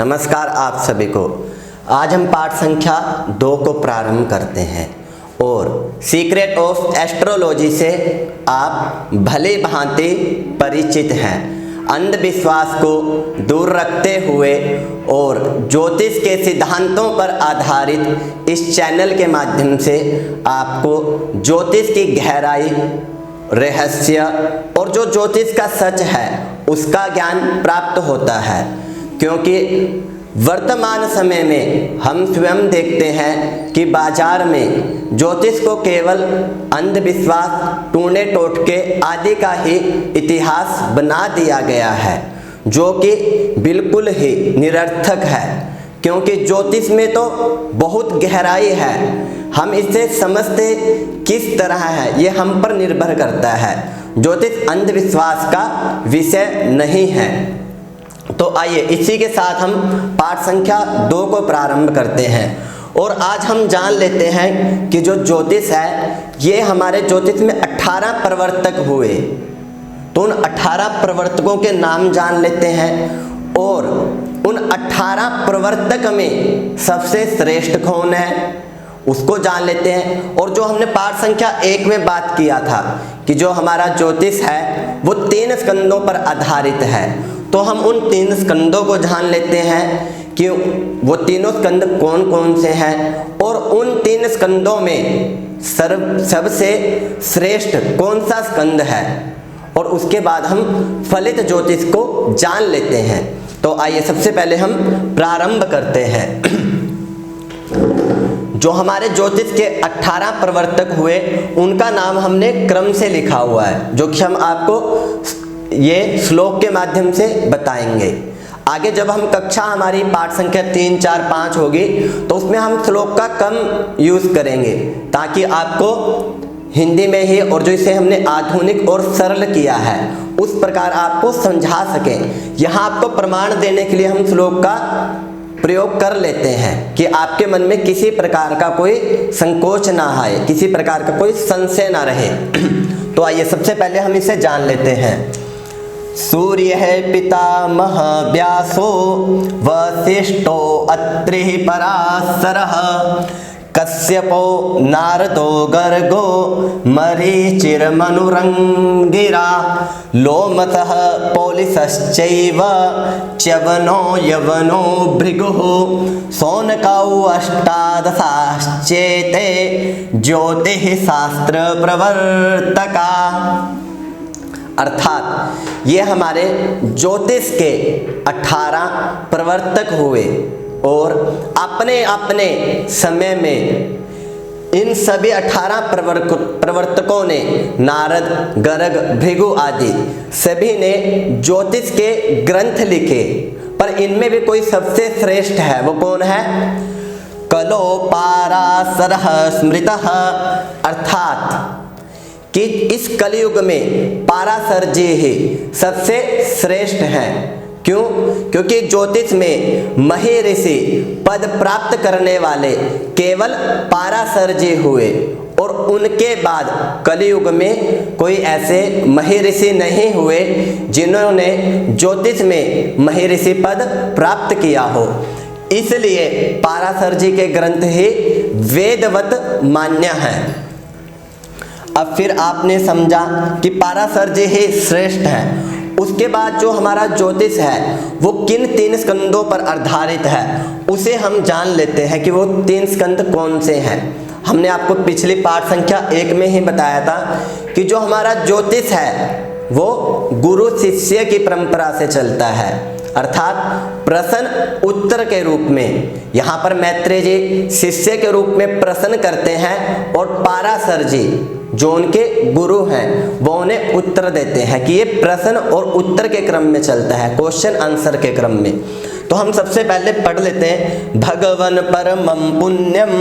नमस्कार आप सभी को। आज हम पाठ संख्या 2 को प्रारंभ करते हैं और सीक्रेट ऑफ एस्ट्रोलॉजी से आप भली भांति परिचित हैं। अंधविश्वास को दूर रखते हुए और ज्योतिष के सिद्धांतों पर आधारित इस चैनल के माध्यम से आपको ज्योतिष की गहराई, रहस्य और जो ज्योतिष का सच है उसका ज्ञान प्राप्त होता है। क्योंकि वर्तमान समय में हम स्वयं देखते हैं कि बाजार में ज्योतिष को केवल अंधविश्वास, टूने टोटके आदि का ही इतिहास बना दिया गया है, जो कि बिल्कुल ही निरर्थक है। क्योंकि ज्योतिष में तो बहुत गहराई है, हम इसे समझते किस तरह है ये हम पर निर्भर करता है। ज्योतिष अंधविश्वास का विषय नहीं है। तो आइए इसी के साथ हम पाठ संख्या 2 को प्रारंभ करते हैं और आज हम जान लेते हैं कि जो ज्योतिष है ये हमारे ज्योतिष में 18 प्रवर्तक हुए। तो उन 18 प्रवर्तकों के नाम जान लेते हैं और उन 18 प्रवर्तक में सबसे श्रेष्ठ कौन है उसको जान लेते हैं। और जो हमने पाठ संख्या 1 में बात किया था कि जो हमारा ज्योतिष है वो 3 स्कंदों पर आधारित है, तो हम उन 3 स्कंदों को जान लेते हैं कि वो तीनों स्कंद कौन कौन से हैं और उन 3 स्कंदों में सबसे श्रेष्ठ कौन सा स्कंद है, और उसके बाद हम फलित ज्योतिष को जान लेते हैं। तो आइए सबसे पहले हम प्रारंभ करते हैं। जो हमारे ज्योतिष के 18 प्रवर्तक हुए उनका नाम हमने क्रम से लिखा हुआ है, जो कि हम आपको ये श्लोक के माध्यम से बताएंगे। आगे जब हम कक्षा हमारी पाठ संख्या 3, 4, 5 होगी तो उसमें हम श्लोक का कम यूज करेंगे ताकि आपको हिंदी में ही, और जो इसे हमने आधुनिक और सरल किया है उस प्रकार आपको समझा सकें। यहाँ आपको प्रमाण देने के लिए हम श्लोक का प्रयोग कर लेते हैं कि आपके मन में किसी प्रकार का कोई संकोच ना आए, किसी प्रकार का कोई संशय ना रहे। तो आइए सबसे पहले हम इसे जान लेते हैं। सूर्य है पितामह व्यासो वसिष्ठो अत्रि पराशरः कश्यपो नारदो गर्गो मरीचिर्मनुरंगिरा लोमसः पौलिसश्चैव च्यवनो यवनो भृगुः शौनकौ अष्टादशाश्चेते ज्योतिः शास्त्र प्रवर्तका। अर्थात ये हमारे ज्योतिष के 18 प्रवर्तक हुए और अपने अपने समय में इन सभी 18 प्रवर्तकों ने, नारद, गर्ग, भृगु आदि सभी ने ज्योतिष के ग्रंथ लिखे, पर इनमें भी कोई सबसे श्रेष्ठ है। वो कौन है? कलो पाराशरः स्मृतः। अर्थात कि इस कलयुग में पाराशर जी ही सबसे श्रेष्ठ हैं। क्यों? क्योंकि ज्योतिष में मही ऋषि पद प्राप्त करने वाले केवल पाराशर जी हुए और उनके बाद कलयुग में कोई ऐसे मही ऋषि नहीं हुए जिन्होंने ज्योतिष में मही ऋषि पद प्राप्त किया हो। इसलिए पाराशर जी के ग्रंथ ही वेदवत मान्य हैं। अब फिर आपने समझा कि पाराशर जी ही श्रेष्ठ हैं। उसके बाद जो हमारा ज्योतिष है वो किन 3 स्कंदों पर आधारित है उसे हम जान लेते हैं कि वो 3 स्कंद कौन से हैं। हमने आपको पिछली पाठ संख्या 1 में ही बताया था कि जो हमारा ज्योतिष है वो गुरु शिष्य की परंपरा से चलता है, अर्थात प्रश्न उत्तर के रूप में। यहाँ पर मैत्रेय जी शिष्य के रूप में प्रश्न करते हैं और पाराशर जी जो उनके गुरु हैं वो उन्हें उत्तर देते हैं कि ये प्रश्न और उत्तर के क्रम में चलता है, क्वेश्चन आंसर के क्रम में। तो हम सबसे पहले पढ़ लेते हैं। भगवन परमं पुण्यम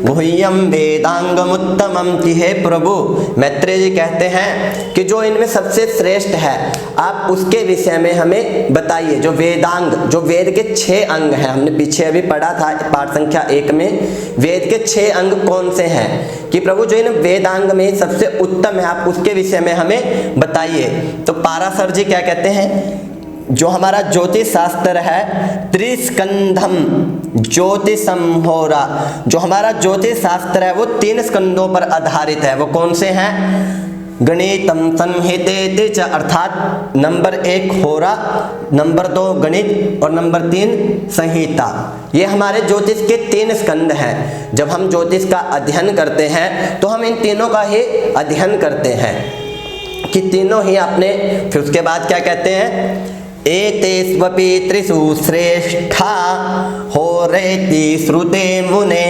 गुह्यम वेदांगमुत्तमम। कि हे प्रभु, मैत्रेय जी कहते हैं कि जो इनमें सबसे श्रेष्ठ है आप उसके विषय में हमें बताइए। जो वेदांग, जो वेद के 6 अंग हैं, हमने पीछे अभी पढ़ा था पाठ संख्या 1 में, वेद के 6 अंग कौन से हैं कि प्रभु जो इन वेदांग में सबसे उत्तम है आप उसके विषय में हमें बताइए। तो पाराशर जी क्या कहते हैं जो हमारा ज्योतिष शास्त्र है, त्रिस्कंधम ज्योतिषम होरा, जो हमारा ज्योतिष शास्त्र है वो 3 स्कंदों पर आधारित है। वो कौन से हैं? गणितम संहिते च, अर्थात नंबर 1 होरा, नंबर 2 गणित और नंबर 3 संहिता। ये हमारे ज्योतिष के 3 स्कंद हैं। जब हम ज्योतिष का अध्ययन करते हैं तो हम इन तीनों का ही अध्ययन करते हैं कि तीनों ही अपने, फिर उसके बाद क्या कहते हैं? एतेष्वपि त्रिषु श्रेष्ठा होरेति श्रुते मुने।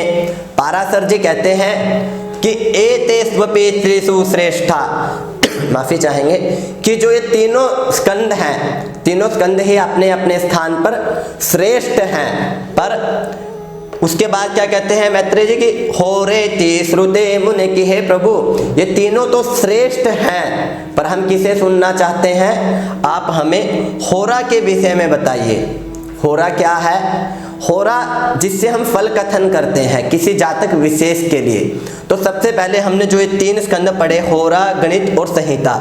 पाराशर जी कहते हैं कि एतेष्वपि त्रिषु श्रेष्ठा, माफी चाहेंगे, कि जो ये तीनों स्कंद हैं, तीनों स्कंद ही अपने अपने स्थान पर श्रेष्ठ हैं। पर उसके बाद क्या कहते हैं मैत्रेय जी की होरेति श्रुते मुने, की हे प्रभु ये तीनों तो श्रेष्ठ हैं, पर हम किसे सुनना चाहते हैं? आप हमें होरा के विषय में बताइए। होरा क्या है? होरा जिससे हम फल कथन करते हैं किसी जातक विशेष के लिए। तो सबसे पहले हमने जो ये 3 स्कंद पढ़े, होरा, गणित और संहिता,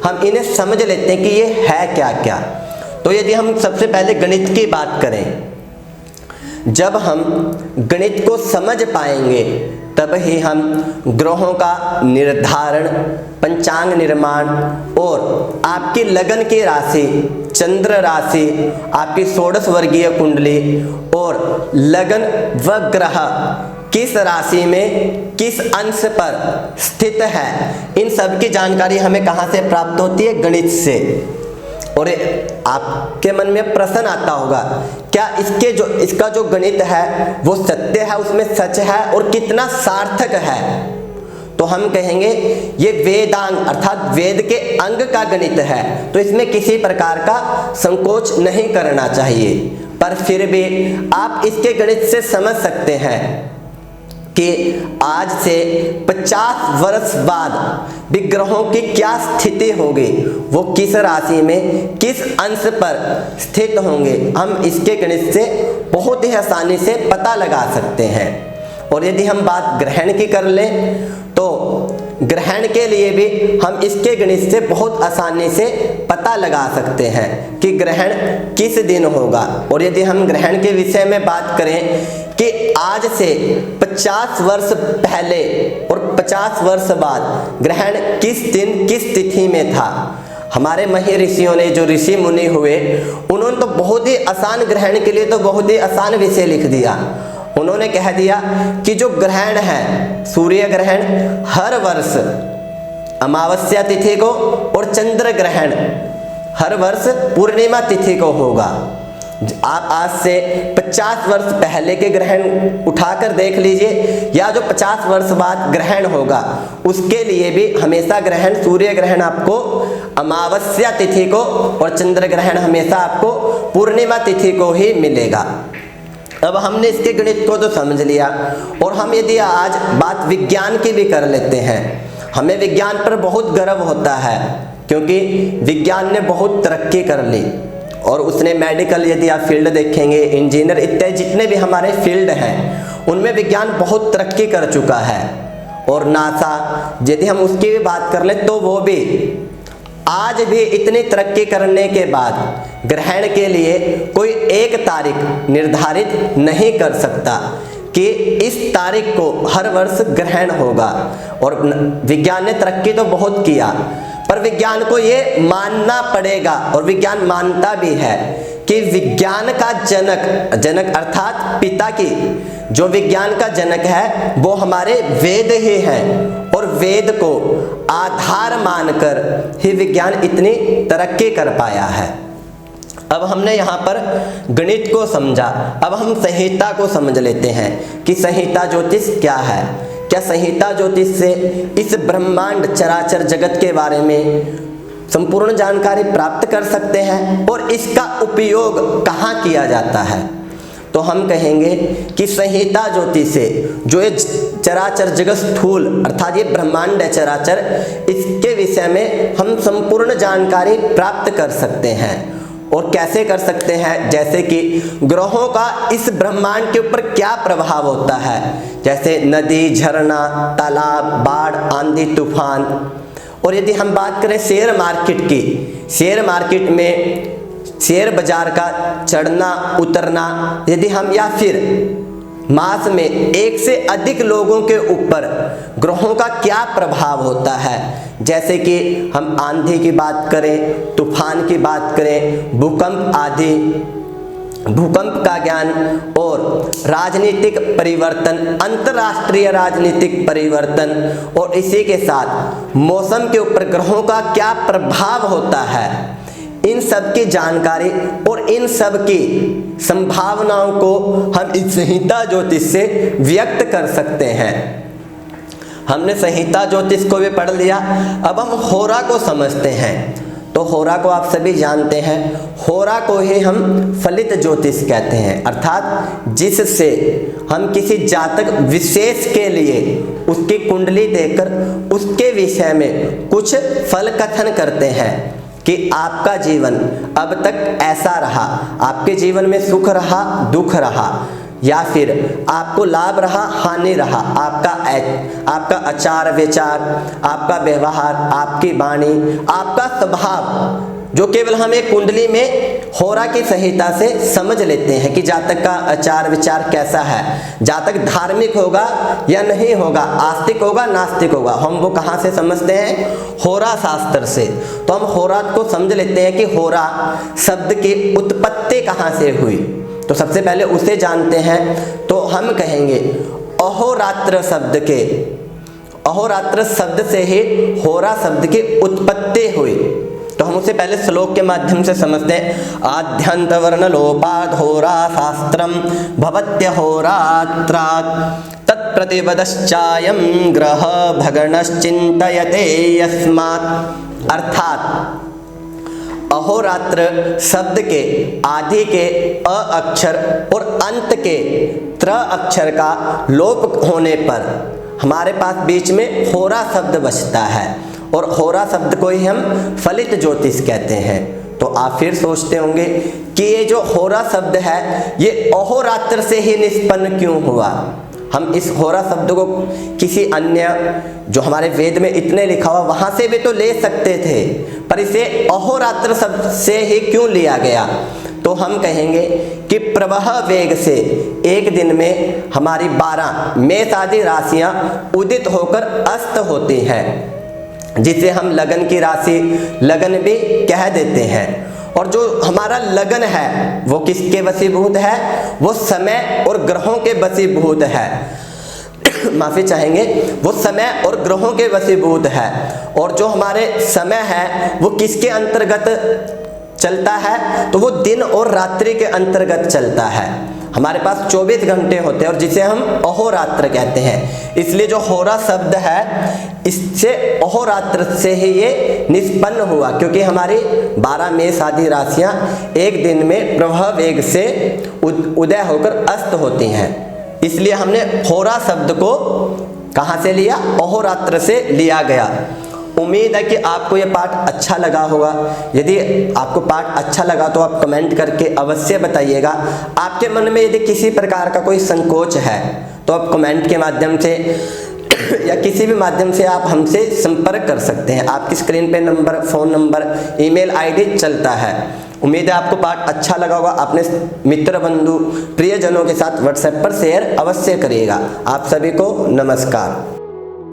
हम इन्हें समझ लेते हैं कि ये है क्या क्या। तो यदि हम सबसे पहले गणित की बात करें, जब हम गणित को समझ पाएंगे तब ही हम ग्रहों का निर्धारण, पंचांग निर्माण और आपकी लगन की राशि, चंद्र राशि, आपकी 16 वर्गीय कुंडली और लगन व ग्रह किस राशि में किस अंश पर स्थित है, इन सब की जानकारी हमें कहाँ से प्राप्त होती है? गणित से। और आपके मन में प्रश्न आता होगा, क्या इसका जो गणित है वो सत्य है, उसमें सच है और कितना सार्थक है? तो हम कहेंगे ये वेदांग अर्थात वेद के अंग का गणित है, तो इसमें किसी प्रकार का संकोच नहीं करना चाहिए। पर फिर भी आप इसके गणित से समझ सकते हैं कि आज से 50 वर्ष बाद विग्रहों की क्या स्थिति होगी, वो किस राशि में किस अंश पर स्थित होंगे, हम इसके गणित से बहुत ही आसानी से पता लगा सकते हैं। और यदि हम बात ग्रहण की कर लें तो ग्रहण के लिए भी हम इसके गणित से बहुत आसानी से पता लगा सकते हैं कि ग्रहण किस दिन होगा। और यदि हम ग्रहण के विषय में बात करें कि आज से 50 वर्ष पहले और 50 वर्ष बाद ग्रहण किस दिन किस तिथि में था, हमारे मही ऋषियों ने, जो ऋषि मुनि हुए, उन्होंने तो बहुत ही आसान, ग्रहण के लिए तो बहुत ही आसान विषय लिख दिया। उन्होंने कह दिया कि जो ग्रहण है, सूर्य ग्रहण हर वर्ष अमावस्या तिथि को और चंद्र ग्रहण हर वर्ष पूर्णिमा तिथि को होगा। आप आज से 50 वर्ष पहले के ग्रहण उठाकर देख लीजिए, या जो 50 वर्ष बाद ग्रहण होगा उसके लिए भी हमेशा ग्रहण, सूर्य ग्रहण आपको अमावस्या तिथि को और चंद्र ग्रहण हमेशा आपको पूर्णिमा तिथि को ही मिलेगा। अब हमने इसके गणित को तो समझ लिया, और हम यदि आज बात विज्ञान की भी कर लेते हैं, हमें विज्ञान पर बहुत गर्व होता है क्योंकि विज्ञान ने बहुत तरक्की कर ली। और उसने मेडिकल, यदि आप फील्ड देखेंगे, इंजीनियर इत्यादि जितने भी हमारे फील्ड हैं उनमें विज्ञान बहुत तरक्की कर चुका है। और नासा, यदि हम उसकी भी बात कर लें तो वो भी आज भी इतनी तरक्की करने के बाद ग्रहण के लिए कोई एक तारीख निर्धारित नहीं कर सकता कि इस तारीख को हर वर्ष ग्रहण होगा। और विज्ञान ने तरक्की तो बहुत किया, पर विज्ञान को ये मानना पड़ेगा, और विज्ञान मानता भी है कि विज्ञान का जनक अर्थात पिता की, जो विज्ञान का जनक है वो हमारे वेद ही हैं, और वेद को आधार मानकर ही विज्ञान इतनी तरक्की कर पाया है। अब हमने यहाँ पर गणित को समझा, अब हम संहिता को समझ लेते हैं कि संहिता ज्योतिष क्या है। क्या संहिता ज्योतिष से इस ब्रह्मांड चराचर जगत के बारे में संपूर्ण जानकारी प्राप्त कर सकते हैं, और इसका उपयोग कहाँ किया जाता है? तो हम कहेंगे कि संहिता ज्योतिष से जो ये चराचर जगत स्थूल अर्थात ये ब्रह्मांड है चराचर, इसके विषय में हम संपूर्ण जानकारी प्राप्त कर सकते हैं। और कैसे कर सकते हैं? जैसे कि ग्रहों का इस ब्रह्मांड के ऊपर क्या प्रभाव होता है, जैसे नदी, झरना, तालाब, बाढ़, आंधी, तूफान। और यदि हम बात करें शेयर मार्केट की, शेयर मार्केट में शेयर बाजार का चढ़ना उतरना, यदि हम या फिर मास में एक से अधिक लोगों के ऊपर ग्रहों का क्या प्रभाव होता है, जैसे कि हम आंधी की बात करें, तूफान की बात करें, भूकंप आदि, भूकंप का ज्ञान और राजनीतिक परिवर्तन, अंतर्राष्ट्रीय राजनीतिक परिवर्तन और इसी के साथ मौसम के ऊपर ग्रहों का क्या प्रभाव होता है, इन सब की जानकारी और इन सब की संभावनाओं को हम इस संहिता ज्योतिष से व्यक्त कर सकते हैं। हमने संहिता ज्योतिष को भी पढ़ लिया, अब हम होरा को समझते हैं। तो होरा को आप सभी जानते हैं, होरा को ही हम फलित ज्योतिष कहते हैं, अर्थात जिससे हम किसी जातक विशेष के लिए उसकी कुंडली देकर उसके विषय में कुछ फल कथन करते हैं कि आपका जीवन अब तक ऐसा रहा, आपके जीवन में सुख रहा, दुख रहा, या फिर आपको लाभ रहा, हानि रहा, आपका आचार विचार, आपका व्यवहार, आपकी वाणी, आपका स्वभाव, जो केवल हम एक कुंडली में होरा की संहिता से समझ लेते हैं कि जातक का आचार विचार कैसा है, जातक धार्मिक होगा या नहीं होगा, आस्तिक होगा नास्तिक होगा, हम वो कहाँ से समझते हैं? होरा शास्त्र से। तो हम होरा को समझ लेते हैं कि होरा शब्द की उत्पत्ति कहाँ से हुई, तो सबसे पहले उसे जानते हैं। तो हम कहेंगे अहोरात्र शब्द से ही होरा शब्द की उत्पत्ति हुई। तो हम उसे पहले श्लोक के माध्यम से समझते हैं। आद्यंत वर्ण लोपाद होरा शास्त्रम भवत्य होरात्रात् तत्प्रतिपदश्चायं ग्रह भगणश्चिंतयते यस्मात्। अर्थात अहोरात्र शब्द के आदि के अ अक्षर और अंत के त्र अक्षर का लोप होने पर हमारे पास बीच में होरा शब्द बचता है, और होरा शब्द को ही हम फलित ज्योतिष कहते हैं। तो आप फिर सोचते होंगे कि ये जो होरा शब्द है ये अहोरात्र से ही निष्पन्न क्यों हुआ। हम इस होरा शब्द को किसी अन्य जो हमारे वेद में इतने लिखा हुआ वहां से भी तो ले सकते थे, पर इसे अहोरात्र शब्द से ही क्यों लिया गया। तो हम कहेंगे कि प्रवाह वेग से एक दिन में हमारी 12 मेष आदि राशियां उदित होकर अस्त होती हैं, जिसे हम लगन की राशि लगन भी कह देते हैं। और जो हमारा लगन है वो किसके वशीभूत है? वो समय और ग्रहों के वशीभूत है। माफी चाहेंगे, वो समय और ग्रहों के वशीभूत है। और जो हमारे समय है वो किसके अंतर्गत चलता है? तो वो दिन और रात्रि के अंतर्गत चलता है। हमारे पास 24 घंटे होते हैं और जिसे हम अहोरात्र कहते हैं। इसलिए जो होरा शब्द है इससे अहोरात्र से ही ये निष्पन्न हुआ, क्योंकि हमारी 12 मेष आदि राशियां एक दिन में प्रवाह वेग से उदय होकर अस्त होती हैं। इसलिए हमने होरा शब्द को कहाँ से लिया? अहोरात्र से लिया गया। उम्मीद है कि आपको ये पाठ अच्छा लगा होगा। यदि आपको पाठ अच्छा लगा तो आप कमेंट करके अवश्य बताइएगा। आपके मन में यदि किसी प्रकार का कोई संकोच है तो आप कमेंट के माध्यम से या किसी भी माध्यम से आप हमसे संपर्क कर सकते हैं। आपकी स्क्रीन पे number, phone number, email ID चलता है। उम्मीद है आपको पाठ अच्छा लगा होगा। अपने मित्र, बंधु, प्रियजनों के साथ व्हाट्सएप पर शेयर अवश्य करिएगा। आप सभी को नमस्कार।